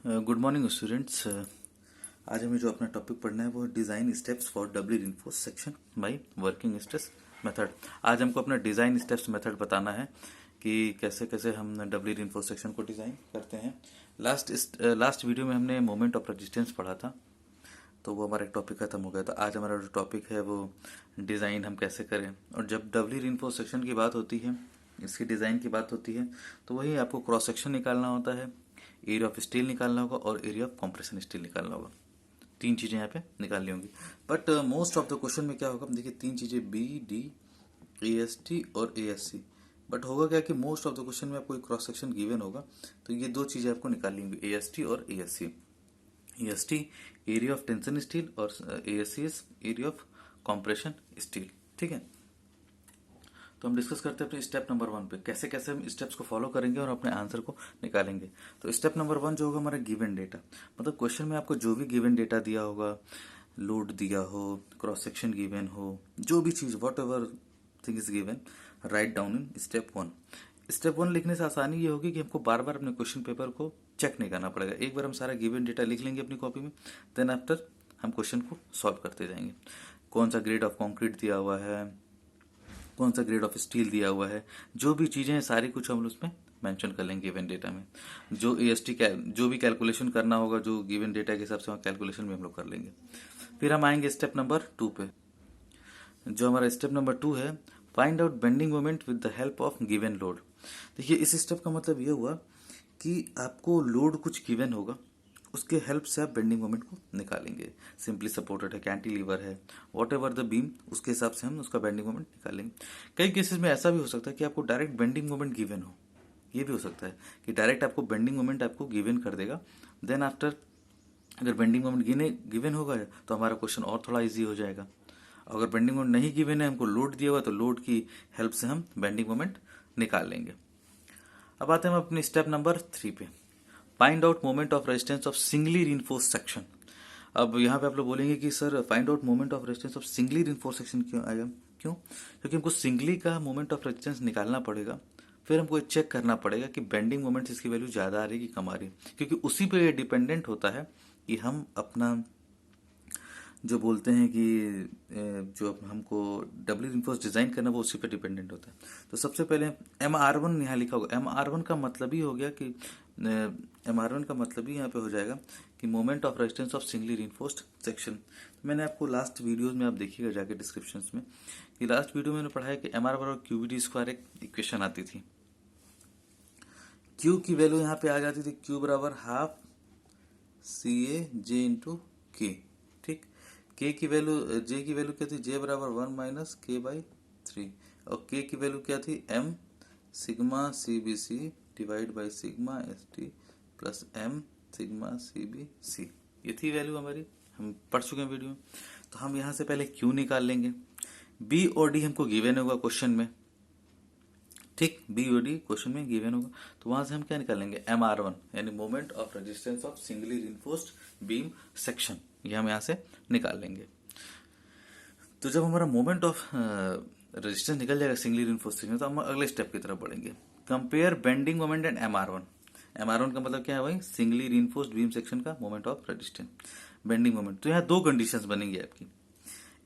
Good morning students. आज हमें जो अपना टॉपिक पढ़ना है वो design steps for doubly reinforce section by working stress method. आज हमको अपना डिज़ाइन स्टेप्स मेथड बताना है कि कैसे कैसे हम डबली रिइंफोर्स सेक्शन को डिज़ाइन करते हैं। लास्ट वीडियो में हमने मोमेंट ऑफ रेजिस्टेंस पढ़ा था, तो वो हमारा एक टॉपिक खत्म हो गया था। आज हमारा जो टॉपिक है वो डिज़ाइन हम कैसे करें। और जब डबली रिइंफोर्स सेक्शन की बात होती है, इसकी डिज़ाइन की बात होती है, तो वही आपको क्रॉस सेक्शन निकालना होता है, एरिया ऑफ स्टील निकालना होगा और एरिया ऑफ कॉम्प्रेशन स्टील निकालना होगा। तीन चीज़ें यहाँ पे निकालनी होंगी। But most of the question में क्या होगा, देखिए तीन चीज़ें B D A S T और ए एस सी। बट होगा क्या कि मोस्ट ऑफ द क्वेश्चन में आपको एक क्रॉस सेक्शन गिवन होगा, तो ये दो चीज़ें आपको निकालनी होंगी, ए एस टी और A S C. A S T area of tension steel और A S C is area of compression steel. ठीक है, तो हम डिस्कस करते हैं अपने स्टेप नंबर 1 पे कैसे कैसे हम स्टेप्स को फॉलो करेंगे और अपने आंसर को निकालेंगे। तो स्टेप नंबर 1 जो होगा हमारा गिवन डेटा, मतलब क्वेश्चन में आपको जो भी गिवन डेटा दिया होगा, लोड दिया हो, क्रॉस सेक्शन गिवन हो, जो भी चीज़ whatever thing is given, right down in step 1। Step 1 लिखने से आसानी ये होगी कि हमको बार बार अपने क्वेश्चन पेपर को चेक नहीं करना पड़ेगा। एक बार हम सारा गिवन डेटा लिख लेंगे अपनी कॉपी में, देन आफ्टर हम क्वेश्चन को सॉल्व करते जाएंगे। कौन सा ग्रेड ऑफ कॉन्क्रीट दिया हुआ है, कौन सा ग्रेड ऑफ स्टील दिया हुआ है, जो भी चीज़ें हैं सारी कुछ हम उसमें मेंशन कर लेंगे गिवन डेटा में। जो एएसटी जो भी कैलकुलेशन करना होगा, जो गिवन डेटा के हिसाब से कैलकुलेशन भी हम लोग कर लेंगे। फिर हम आएंगे स्टेप नंबर 2 पे। जो हमारा स्टेप नंबर 2 है, find out bending moment with the help of given load. देखिए इस स्टेप का मतलब ये हुआ कि आपको लोड कुछ गिवन होगा, उसके हेल्प से आप बेंडिंग मोमेंट को निकालेंगे। सिंपली सपोर्टेड है, कैंटिलीवर है, वॉट एवर द बीम, उसके हिसाब से हम उसका बेंडिंग मोमेंट निकालेंगे। कई केसेस में ऐसा भी हो सकता है कि आपको डायरेक्ट बेंडिंग मोमेंट गिवन हो, ये भी हो सकता है कि डायरेक्ट आपको बेंडिंग मोमेंट आपको गिवन कर देगा। देन आफ्टर अगर बेंडिंग मोमेंट गिवन होगा तो हमारा क्वेश्चन और थोड़ा ईजी हो जाएगा। अगर बेंडिंग मोमेंट नहीं गिवन है, हमको लोड दिया हुआ, तो लोड की हेल्प से हम बेंडिंग मोमेंट निकाल लेंगे। अब आते हैं हम अपने स्टेप नंबर 3 पे, find out moment of resistance of singly reinforced section. अब यहाँ पे आप लोग बोलेंगे कि sir find out moment of resistance of singly reinforced section क्यों आएगा, क्यों? क्योंकि हमको सिंगली का मोमेंट ऑफ रेजिस्टेंस निकालना पड़ेगा, फिर हमको चेक करना पड़ेगा कि बेंडिंग मोमेंट इसकी वैल्यू ज़्यादा आ रही है कि कम आ रही है, क्योंकि उसी पे ये डिपेंडेंट होता है कि हम अपना जो बोलते हैं कि जो हमको डबल रिइंफोर्स डिजाइन करना वो उसी पे डिपेंडेंट होता है। तो सबसे पहले MR1 यहाँ लिखा होगा। MR1 का मतलब ही हो गया कि MR1 का मतलब ही यहाँ पे हो जाएगा कि moment of resistance of singly reinforced section. मैंने आपको लास्ट वीडियोज में आप देखिएगा जाके डिस्क्रिप्शन में कि लास्ट वीडियो में मैंने पढ़ा है कि MR बराबर QVD² एक इक्वेशन आती थी। Q की वैल्यू यहाँ पे आ जाती थी, Q बराबर हाफ CA J K। ठीक, K की वैल्यू, J की वैल्यू क्या थी, J बराबर 1 - K/3, और K की वैल्यू क्या थी, M sigma CBC divide by sigma ST plus M sigma CBC। ये थी वैल्यू हमारी, हम पढ़ चुके हैं वीडियो में। तो हम यहाँ से पहले Q निकाल लेंगे। B और D हमको गिवन होगा क्वेश्चन में, ठीक, बी और डी क्वेश्चन में गिवन होगा, तो वहां से हम क्या निकालेंगे, MR1 यानी moment of resistance of singly reinforced beam section, ये हम यहाँ से निकाल लेंगे। तो जब हमारा मोमेंट ऑफ रेजिस्टेंस निकल जाएगा सिंगली रिइंफोर्स्ड सेक्शन, तो हम अगले स्टेप की तरफ बढ़ेंगे। Compare bending moment and MR1। MR1 का मतलब क्या है भाई, सिंगली रिइंफोर्स्ड बीम सेक्शन का moment of resistance, bending moment. तो यहाँ दो कंडीशंस बनेंगी आपकी।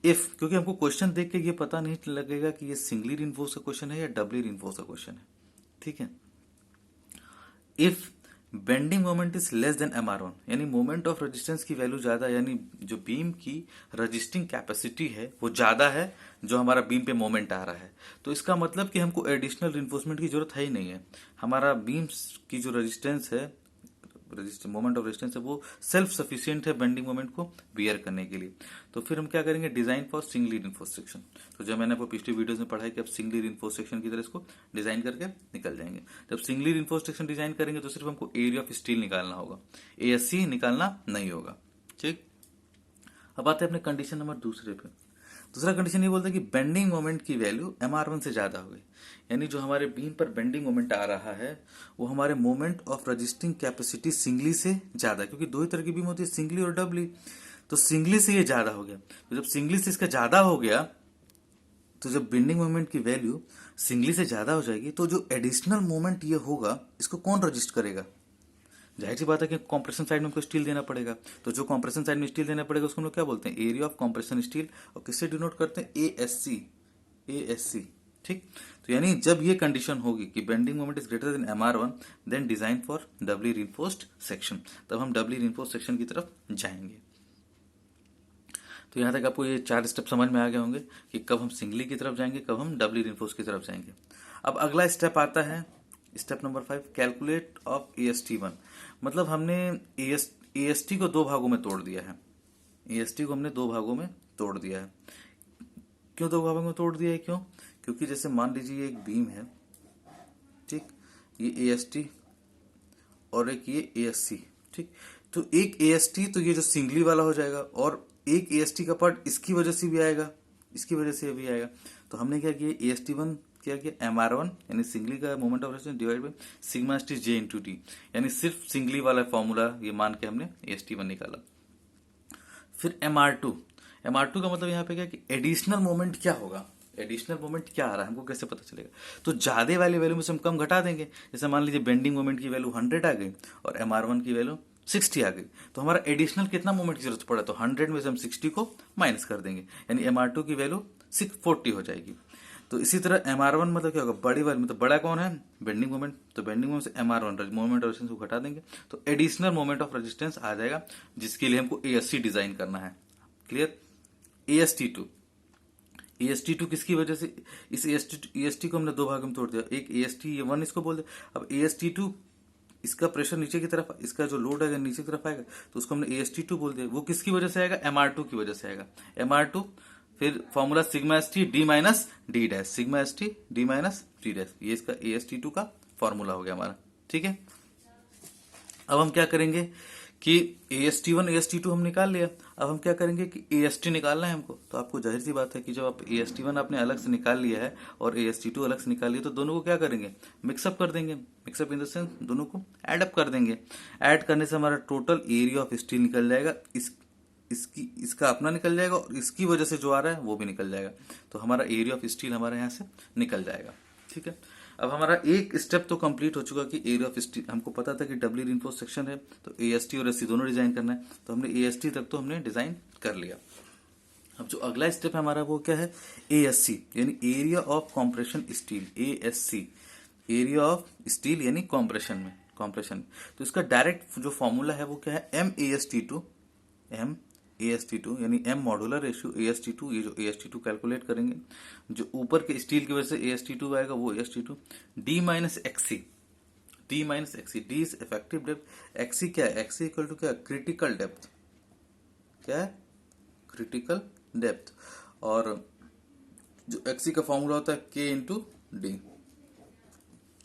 इफ, क्योंकि हमको क्वेश्चन देख के ये पता नहीं लगेगा कि ये सिंगली रिइंफोर्स का क्वेश्चन है या डबली रिइंफोर्स का क्वेश्चन है, ठीक है। If bending moment is less than MR1, यानी मोमेंट ऑफ रेजिस्टेंस की वैल्यू ज्यादा, यानी जो बीम की रजिस्टिंग कैपेसिटी है वो ज्यादा है जो हमारा बीम पे मोमेंट आ रहा है, तो इसका मतलब कि हमको एडिशनल रिइंफोर्समेंट की जरूरत है ही नहीं है। हमारा बीम की जो रेजिस्टेंस है, मोमेंट ऑफ रेजिस्टेंस है, वो सेल्फ सफिशिएंट है बेंडिंग मोमेंट को बियर करने के लिए। तो फिर हम क्या करेंगे, design for singly reinforced section. तो जब मैंने आपको पिछली वीडियोस में पढ़ा है कि आप सिंगली रिइंफोर्स्ड सेक्शन की तरह इसको डिजाइन करके निकल जाएंगे। जब सिंगली रिइंफोर्स्ड सेक्शन डिजाइन करेंगे तो सिर्फ हमको एरिया ऑफ स्टील निकालना होगा, ASC निकालना नहीं होगा, ठीक। अब आते हैं अपने कंडीशन नंबर दूसरे पे। दूसरा कंडीशन ये बोलता है कि बेंडिंग मोमेंट की वैल्यू MR1 से ज्यादा हो गई, यानी जो हमारे बीम पर बेंडिंग मोमेंट आ रहा है वो हमारे moment of resisting capacity singly से ज्यादा, क्योंकि दो ही तरह की बीम होती है, सिंगली और डबली। तो सिंगली से ये ज्यादा हो गया, तो जब सिंगली से इसका ज्यादा हो गया, तो जब बेंडिंग मोमेंट की वैल्यू सिंगली से ज्यादा हो जाएगी, तो जो एडिशनल मोमेंट ये होगा इसको कौन रजिस्ट करेगा, जाहिर सी बात है कि कंप्रेशन साइड में हमको स्टील देना पड़ेगा, तो जो कंप्रेशन साइड में स्टील देना पड़ेगा उसको हम लोग क्या बोलते हैं, एरिया ऑफ कंप्रेशन स्टील, और किससे डिनोट करते हैं, ASC। ठीक, तो यानी जब ये कंडीशन होगी कि bending moment is greater than MR1 then design for doubly reinforced section, तब हम डबली रिइंफोर्स्ड सेक्शन की तरफ जाएंगे। तो यहाँ तक आपको ये 4 स्टेप समझ में आ गए होंगे कि कब हम सिंगली की तरफ जाएंगे, कब हम डबली रिइंफोर्स की तरफ जाएंगे। अब अगला स्टेप आता है step number 5, calculate of AST1। मतलब हमने AST को 2 भागों में तोड़ दिया है। AST को हमने 2 भागों में तोड़ दिया है। क्यों 2 भागों में तोड़ दिया है, क्यों? क्योंकि जैसे मान लीजिए एक बीम है, ठीक, ये AST और एक ये ASC, ठीक, तो एक AST तो ये जो सिंगली वाला हो जाएगा, और एक AST का पार्ट इसकी वजह से भी आएगा, इसकी वजह से भी आएगा। तो हमने क्या किया, AST1 क्या किया, MR1 यानी सिंगली का moment of resistance divide by sigma st J into T, यानी सिर्फ सिंगली वाला फॉर्मूला ये मान के हमने AST1 निकाला। फिर MR2 का मतलब यहाँ पे क्या कि एडिशनल मोमेंट क्या होगा, एडिशनल मोमेंट क्या आ रहा है हमको कैसे पता चलेगा। तो ज्यादा वाली वैल्यू में से हम कम घटा देंगे। जैसे मान लीजिए बेंडिंग मोमेंट की वैल्यू 100 आ गई और MR1 की वैल्यू 60 आ गई, तो हमारा एडिशनल कितना मोमेंट की जरूरत पड़ा, तो 100 में से हम 60 को माइनस कर देंगे, यानी MR2 की वैल्यू 640 हो जाएगी। तो इसी तरह MR1 मतलब क्या होगा, बड़ी वाली मतलब बड़ा कौन है, बेंडिंग मोमेंट, तो बेंडिंग मोमेंट से MR1 मोमेंट ऑफ रेजिस्टेंस को घटा देंगे, तो एडिशनल मोमेंट ऑफ रेजिस्टेंस आ जाएगा, जिसके लिए हमको ASC डिजाइन करना है। क्लियर? AST2 किसकी वजह से, इस AST को हमने 2 भाग में तोड़ दिया, एक AST1 इसको बोल दिया। अब AST2 इसका प्रेशर नीचे की तरफ, इसका जो लोड है नीचे की तरफ आएगा, तो उसको हमने AST2 बोल दिया। वो किसकी वजह से आएगा, MR2 की वजह से आएगा। MR2 फिर formula sigma st d minus D dash, sigma st d minus D dash, ये इसका AST2 का फॉर्मूला हो गया हमारा। ठीक है, अब हम क्या करेंगे कि AST1 AST2 हम निकाल लिया। अब हम क्या करेंगे कि AST निकालना है हमको। तो आपको जाहिर सी बात है कि जब आप AST1 आपने अलग से निकाल लिया है और AST2 अलग से निकाल लिया, तो दोनों को क्या करेंगे, मिक्सअप कर देंगे। मिक्सअप इन द सेंस दोनों को ऐड अप कर देंगे। ऐड करने से हमारा टोटल एरिया ऑफ स्टील निकल जाएगा, इसका अपना निकल जाएगा और इसकी वजह से जो आ रहा है वो भी निकल जाएगा। तो हमारा एरिया ऑफ स्टील हमारे यहाँ से निकल जाएगा। ठीक है, अब हमारा एक स्टेप तो कंप्लीट हो चुका कि एरिया ऑफ स्टील, हमको पता था कि डबली रिइंफोर्स्ड सेक्शन है, तो AST और SC दोनों डिजाइन करना है, तो हमने AST तक तो हमने डिजाइन कर लिया। अब जो अगला स्टेप है हमारा वो क्या है, ASC यानी area of compression steel, ASC area of steel यानी कॉम्प्रेशन। तो इसका डायरेक्ट जो फॉर्मूला है वो क्या है, MAST2 यानी M मॉडुलर रेशियो AST2। ये जो AST2 कैलकुलेट करेंगे, जो ऊपर के स्टील की वजह से AST2 आएगा वो AST2 D minus XC, D is effective depth, XC क्या है, XC इक्वल टू क्या, क्रिटिकल डेप्थ, क्या है, क्रिटिकल डेप्थ। और जो XC का फॉर्मूला होता है K इंटू डी।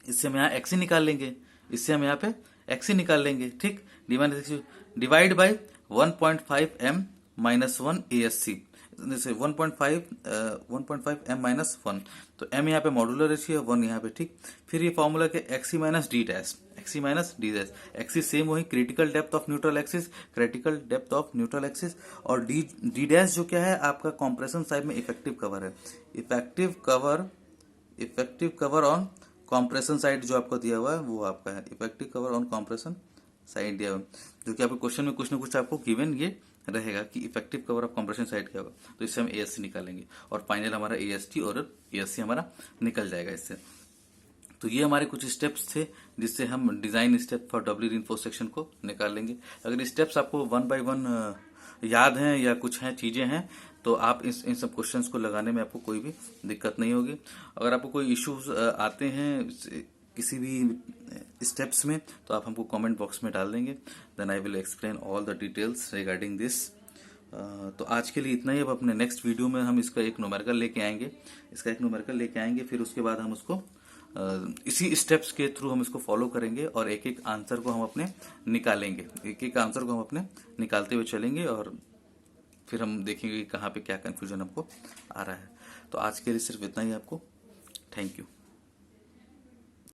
इससे हम यहाँ XC निकाल लेंगे, इससे हम यहाँ पे XC निकाल लेंगे। ठीक, D minus XC divide by 1.5 M minus 1 ASC, जैसे 1.5 M माइनस 1, तो M यहाँ पे मॉडुलर रेशियो है, 1 यहाँ पे। ठीक, फिर ये फॉर्मूला के XC minus D dash, XC same वही critical depth of neutral axis, और डी डैश जो क्या है आपका कंप्रेशन साइड में इफेक्टिव कवर है, effective cover on compression side जो आपको दिया हुआ है वो आपका है, effective cover on compression side दिया हुआ, जो कि आपके क्वेश्चन में कुछ ना कुछ आपको गिवन ये रहेगा कि effective cover of compression side क्या होगा। तो इससे हम ASC निकालेंगे और फाइनल हमारा AST और ASC हमारा निकल जाएगा इससे। तो ये हमारे कुछ स्टेप्स थे जिससे हम design step for doubly reinforced section को निकाल लेंगे। अगर स्टेप्स आपको 1 बाय 1 याद हैं या कुछ हैं चीजें हैं, तो आप इन सब क्वेश्चंस को लगाने में आपको कोई भी दिक्कत नहीं होगी। अगर आपको कोई इश्यूज आते हैं किसी भी स्टेप्स में, तो आप हमको कमेंट बॉक्स में डाल देंगे, then I will explain all the details regarding this. तो आज के लिए इतना ही। अब अपने नेक्स्ट वीडियो में हम इसका एक न्यूमेरिकल लेके आएंगे, फिर उसके बाद हम उसको इसी स्टेप्स के थ्रू हम इसको फॉलो करेंगे और एक एक आंसर को हम अपने निकालेंगे, निकालते हुए चलेंगे और फिर हम देखेंगे कि कहाँ पे क्या कंफ्यूजन हमको आ रहा है। तो आज के लिए सिर्फ इतना ही आपको। Thank you.